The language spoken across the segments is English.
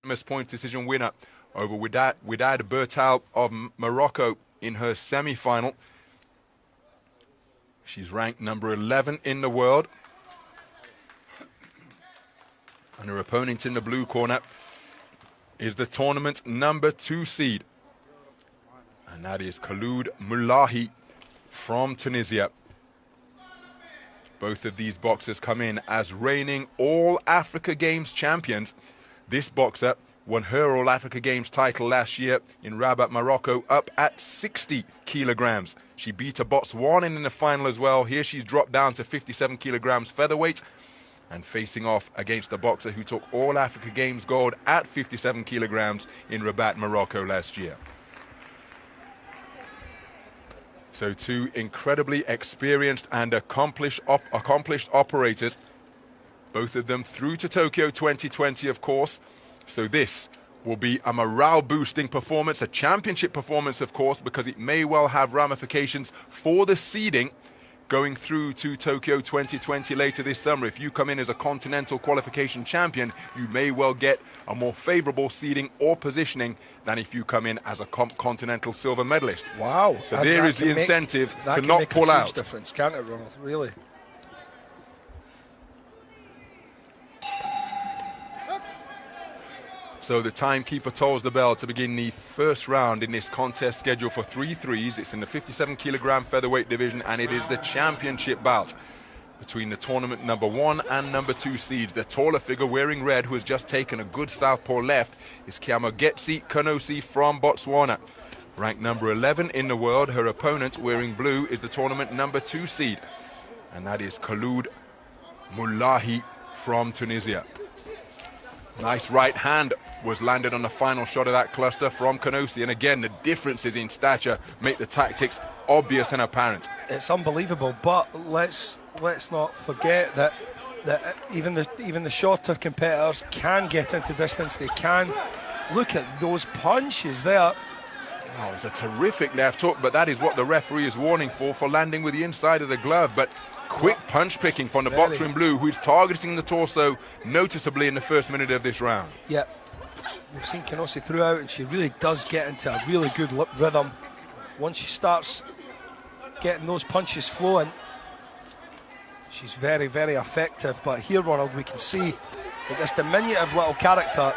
unanimous point decision winner over Widad Bertal of Morocco in her semi-final. She's ranked number 11 in the world. And her opponent in the blue corner is the tournament number 2 seed. And that is Khaloud Moulahi from Tunisia. Both of these boxers come in as reigning All Africa Games champions. This boxer won her All Africa Games title last year in Rabat, Morocco, up at 60 kilograms. She beat a Botswanan in the final as well. Here she's dropped down to 57 kilograms featherweight and facing off against a boxer who took All Africa Games gold at 57 kilograms in Rabat, Morocco last year. So 2 incredibly experienced and accomplished operators, both of them through to Tokyo 2020, of course. So this will be a morale-boosting performance, a championship performance, of course, because it may well have ramifications for the seeding going through to Tokyo 2020 later this summer. If you come in as a continental qualification champion, you may well get a more favorable seeding or positioning than if you come in as a continental silver medalist. Wow. So and there is the incentive to not pull out. That can make a huge difference, can't it, Ronald? Really? So the timekeeper tolls the bell to begin the first round in this contest scheduled for 3 threes. It's in the 57 kilogram featherweight division, and it is the championship bout between the tournament number 1 and number 2 seeds. The taller figure wearing red, who has just taken a good southpaw left, is Keamogetse Kanosi from Botswana. Ranked number 11 in the world, her opponent wearing blue is the tournament number 2 seed, and that is Khaloud Moulahi from Tunisia. Nice right hand was landed on the final shot of that cluster from Kanosi. And again, the differences in stature make the tactics obvious and apparent. It's unbelievable, but let's not forget that even the shorter competitors can get into distance. They can. Look at those punches there. Oh, it's a terrific left hook, but that is what the referee is warning for landing with the inside of the glove. But quick punch picking from the boxer in blue, who's targeting the torso noticeably in the first minute of this round. Yeah, we've seen Kanosi throughout, and she really does get into a really good rhythm. Once she starts getting those punches flowing, she's very, very effective. But here, Ronald, we can see that this diminutive little character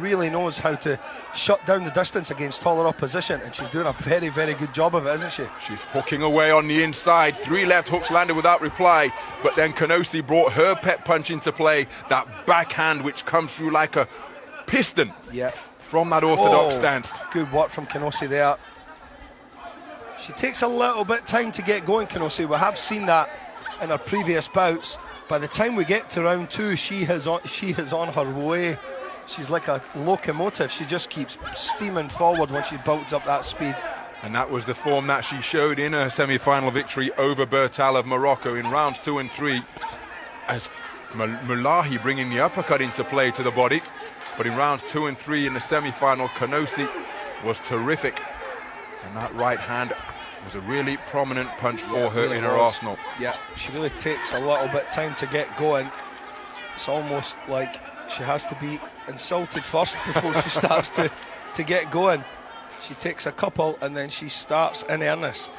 really knows how to shut down the distance against taller opposition, and she's doing a very, very good job of it, isn't she? She's hooking away on the inside. 3 left hooks landed without reply, but then Kanosi brought her pet punch into play, that backhand which comes through like a piston from that orthodox stance. Good work from Kanosi there. She takes a little bit time to get going, Kanosi. We have seen that in her previous bouts. By the time we get to round 2, she is on her way. She's like a locomotive. She just keeps steaming forward when she builds up that speed. And that was the form that she showed in her semi-final victory over Bertal of Morocco in rounds 2 and 3, as Moulahi bringing the uppercut into play to the body. But in rounds 2 and 3 in the semi-final, Kanosi was terrific. And that right hand was a really prominent punch for her in her arsenal. Yeah, she really takes a little bit time to get going. It's almost like she has to be insulted first before she starts to get going. She takes a couple and then she starts in earnest.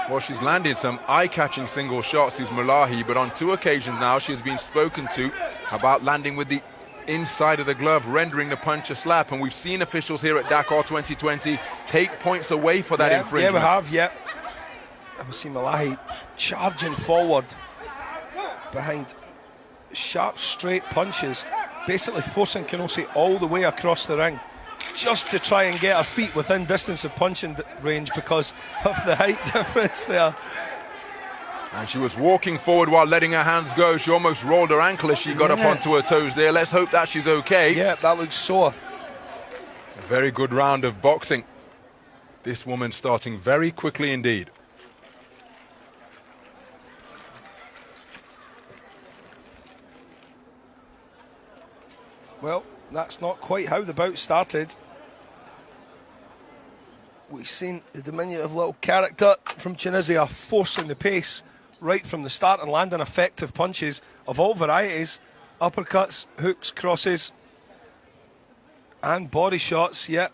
Well, she's landed some eye-catching single shots, is Moulahi, but on 2 occasions now she has been spoken to about landing with the inside of the glove, rendering the punch a slap, and we've seen officials here at Dakar 2020 take points away for that infringement. Yeah, we have, And we see Moulahi charging forward behind sharp, straight punches, basically forcing Kanosi all the way across the ring, just to try and get her feet within distance of punching range because of the height difference there. And she was walking forward while letting her hands go. She almost rolled her ankle as she got up onto her toes there. Let's hope that she's okay. Yeah, that looks sore. A very good round of boxing. This woman starting very quickly indeed. Well, that's not quite how the bout started. We've seen the diminutive little character from Tunisia forcing the pace right from the start and landing effective punches of all varieties, uppercuts, hooks, crosses. and body shots, yeah.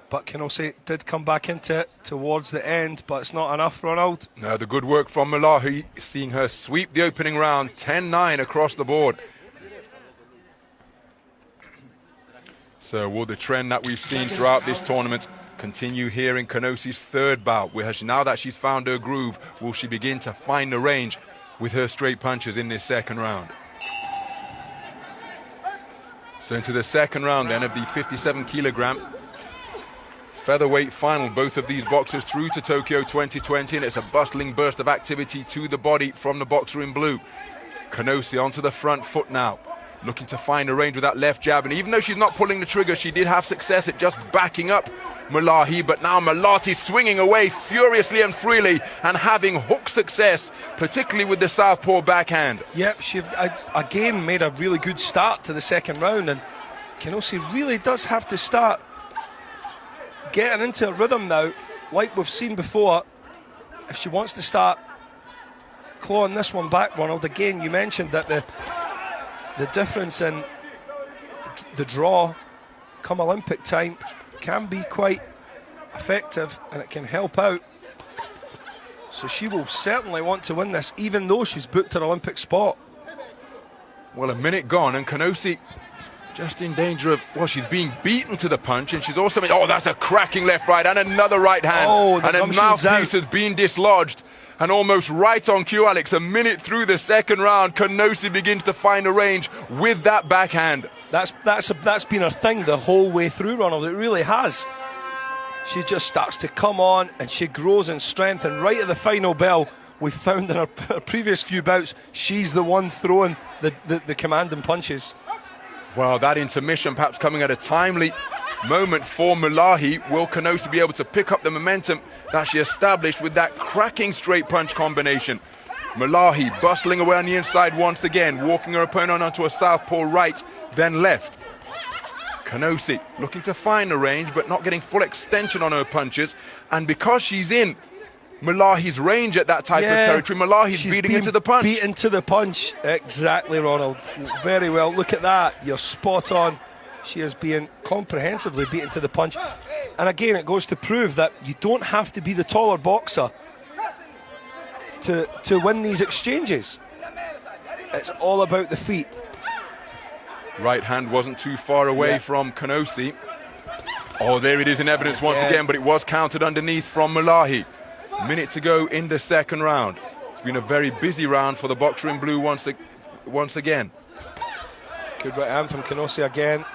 But Kenosi did come back into it towards the end, but it's not enough, Ronald. No, the good work from Malahi, seeing her sweep the opening round, 10-9 across the board. So will the trend that we've seen throughout this tournament continue here in Kenosi's third bout? Now that she's found her groove, will she begin to find the range with her straight punches in this second round? So into the second round then of the 57-kilogram featherweight final. Both of these boxers through to Tokyo 2020, and it's a bustling burst of activity to the body from the boxer in blue. Kenosi onto the front foot now, looking to find a range with that left jab, and even though she's not pulling the trigger, she did have success at just backing up Malahi, but now Malati swinging away furiously and freely and having hook success, particularly with the southpaw backhand. Yep, she again made a really good start to the second round, and Kenosi really does have to start getting into a rhythm now, like we've seen before, if she wants to start clawing this one back, Ronald. Again, you mentioned that the difference in the draw come Olympic time can be quite effective, and it can help out. So she will certainly want to win this, even though she's booked an Olympic spot. Well, a minute gone, and Kenosi just in danger of, well, she's being beaten to the punch, and she's also, oh, that's a cracking left right, and another right hand, and a mouthpiece has been dislodged, and almost right on cue, Alex. A minute through the second round, Kenosi begins to find a range with that backhand. That's been her thing the whole way through, Ronald. It really has. She just starts to come on, and she grows in strength, and right at the final bell, we found in her previous few bouts, she's the one throwing the commanding punches. Well, that intermission perhaps coming at a timely moment for Malahi. Will Kenosi be able to pick up the momentum that she established with that cracking straight punch combination? Malahi bustling away on the inside once again, walking her opponent onto a southpaw right, then left. Kenosi looking to find the range, but not getting full extension on her punches. And because she's in Malahi's range at that type of territory, Malahi's beating into the punch. Beaten to the punch, exactly, Ronald. Very well. Look at that. You're spot on. She is being comprehensively beaten to the punch. And again, it goes to prove that you don't have to be the taller boxer to win these exchanges. It's all about the feet. Right hand wasn't too far away from Kenosi. Oh, there it is in evidence once again, but it was countered underneath from Malahi. Minute to go in the second round. It's been a very busy round for the boxer in blue once again. Good right hand from Kenosi again.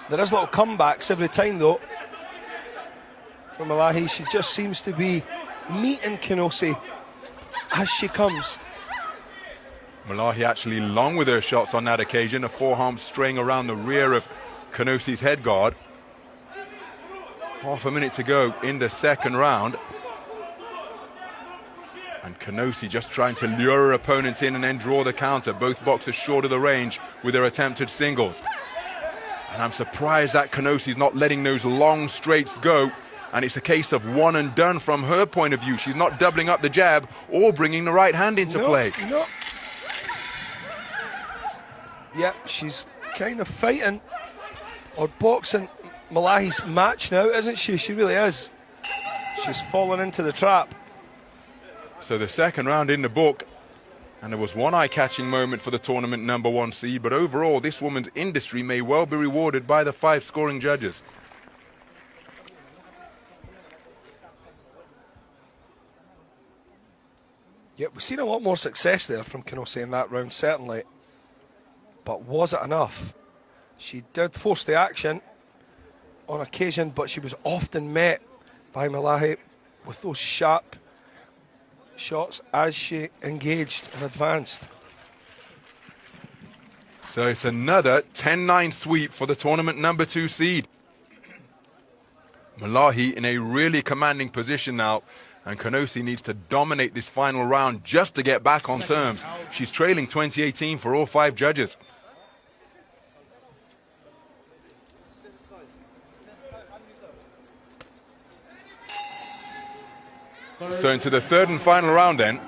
There is little comebacks every time, though, from Malahi. She just seems to be meeting Kenosi as she comes. Malahi actually long with her shots on that occasion, a forearm straying around the rear of Kenosi's head guard. Half a minute to go in the second round. And Kenosi just trying to lure her opponent in and then draw the counter. Both boxers short of the range with their attempted singles. And I'm surprised that Kenosi's not letting those long straights go. And it's a case of one and done from her point of view. She's not doubling up the jab or bringing the right hand into play. No. Yep, she's kind of fighting or boxing Malahi's match now, isn't she? She really is. She's fallen into the trap. So the second round in the book, and there was one eye-catching moment for the tournament number one seed, but overall this woman's industry may well be rewarded by the 5 scoring judges. Yeah, we've seen a lot more success there from Kenosi in that round, certainly. But was it enough? She did force the action on occasion, but she was often met by Malahi with those sharp shots as she engaged and advanced. So it's another 10-9 sweep for the tournament number 2 seed. Malahi in a really commanding position now, and Kenosi needs to dominate this final round just to get back on terms. She's trailing 20-18 for all 5 judges. So into the third and final round then.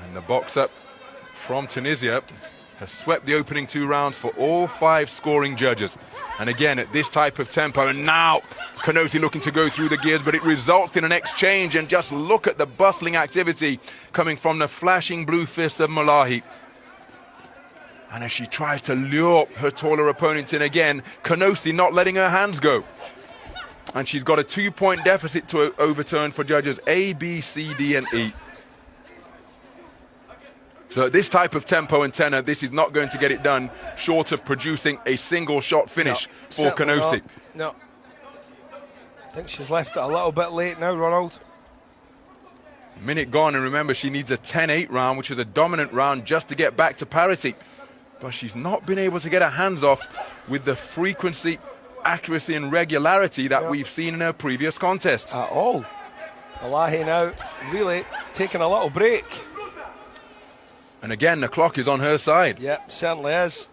And the boxer from Tunisia has swept the opening 2 rounds for all 5 scoring judges. And again, at this type of tempo, and now Kanosi looking to go through the gears, but it results in an exchange, and just look at the bustling activity coming from the flashing blue fists of Malahi. And as she tries to lure her taller opponent in again, Kanosi not letting her hands go. And she's got a 2-point deficit to overturn for judges A, B, C, D, and E. So at this type of tempo and tenor, this is not going to get it done, short of producing a single shot finish for Kanosi. No. I think she's left it a little bit late now, Ronald. Minute gone, and remember, she needs a 10-8 round, which is a dominant round, just to get back to parity. But she's not been able to get her hands off with the frequency, accuracy, and regularity that we've seen in her previous contests. At all. Malahi now really taking a little break. And again, the clock is on her side. Yep, certainly is.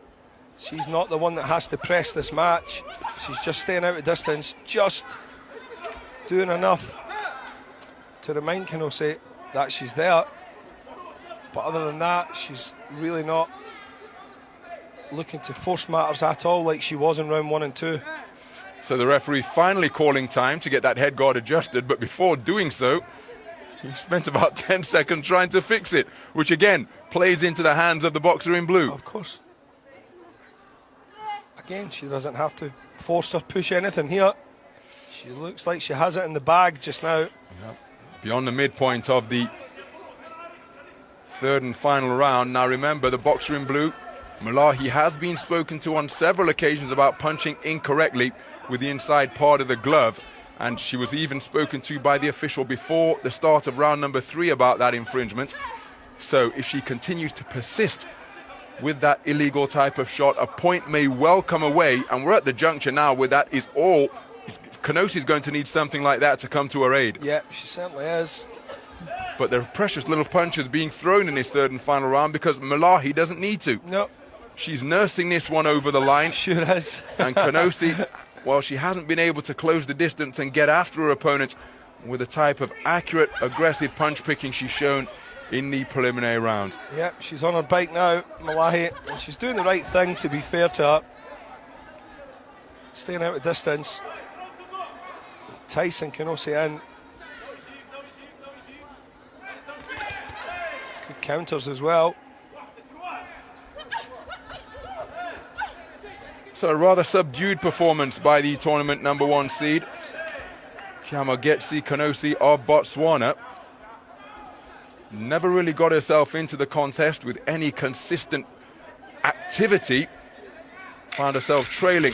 She's not the one that has to press this match. She's just staying out of distance, just doing enough to remind Kanosi that she's there. But other than that, she's really not looking to force matters at all like she was in round 1 and 2. So the referee finally calling time to get that head guard adjusted, but before doing so, he spent about 10 seconds trying to fix it, which again plays into the hands of the boxer in blue. Of course. Again, she doesn't have to force or push anything here. She looks like she has it in the bag just now. Yep. Beyond the midpoint of the 3rd and final round. Now remember, the boxer in blue, Malahi, has been spoken to on several occasions about punching incorrectly with the inside part of the glove, and she was even spoken to by the official before the start of round number 3 about that infringement. So if she continues to persist with that illegal type of shot, a point may well come away, and we're at the juncture now where that is all. Kanosi's going to need something like that to come to her aid. Yeah, she certainly is. But there are precious little punches being thrown in this 3rd and final round because Malahi doesn't need to. No. She's nursing this one over the line. Sure is. And Kanosi, while she hasn't been able to close the distance and get after her opponent with the type of accurate, aggressive punch picking she's shown in the preliminary rounds. Yep, she's on her bike now, Malahi, and she's doing the right thing, to be fair to her. Staying out of distance. Tyson Kanosi in. Good counters as well. So a rather subdued performance by the tournament number 1 seed, Chiamogetse Kanosi of Botswana. Never really got herself into the contest with any consistent activity. Found herself trailing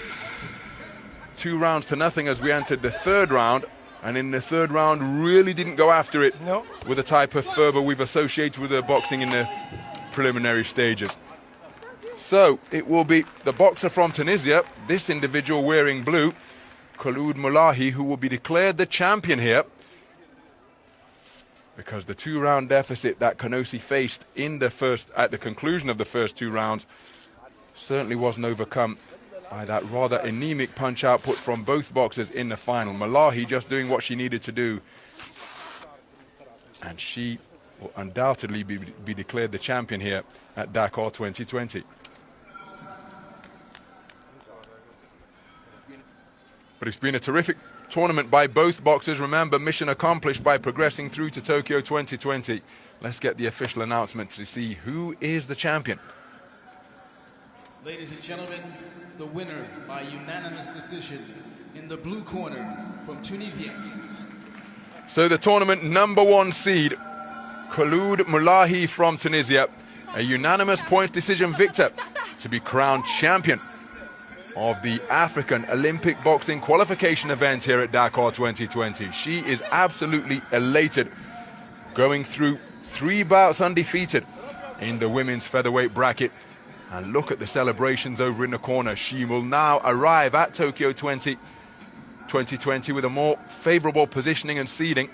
2 rounds to nothing as we entered the 3rd round, and in the 3rd round really didn't go after it with the type of fervor we've associated with her boxing in the preliminary stages. So it will be the boxer from Tunisia, this individual wearing blue, Khaloud Moulahi, who will be declared the champion here, because the 2-round deficit that Kanosi faced at the conclusion of the first 2 rounds certainly wasn't overcome by that rather anemic punch output from both boxers in the final. Moulahi just doing what she needed to do, and she will undoubtedly be declared the champion here at Dakar 2020. But it's been a terrific tournament by both boxers. Remember, mission accomplished by progressing through to Tokyo 2020. Let's get the official announcement to see who is the champion. Ladies and gentlemen, the winner by unanimous decision in the blue corner from Tunisia. So the tournament number 1 seed, Khaloud Moulahi from Tunisia, a unanimous points decision victor, to be crowned champion of the African Olympic Boxing Qualification event here at Dakar 2020. She is absolutely elated, going through 3 bouts undefeated in the women's featherweight bracket. And look at the celebrations over in the corner. She will now arrive at Tokyo 2020 with a more favorable positioning and seeding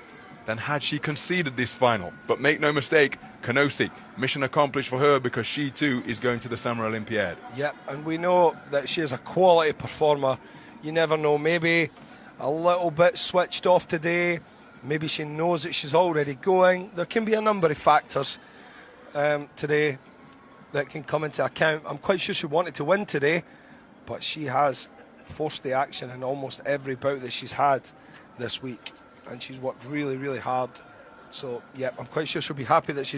than had she conceded this final. But make no mistake, Kanosi, mission accomplished for her, because she too is going to the Summer Olympiad. Yep, and we know that she is a quality performer. You never know, maybe a little bit switched off today. Maybe she knows that she's already going. There can be a number of factors today. that can come into account. I'm quite sure she wanted to win today, but she has forced the action in almost every bout that she's had this week, and she's worked really, really hard. So, yeah, I'm quite sure she'll be happy that she's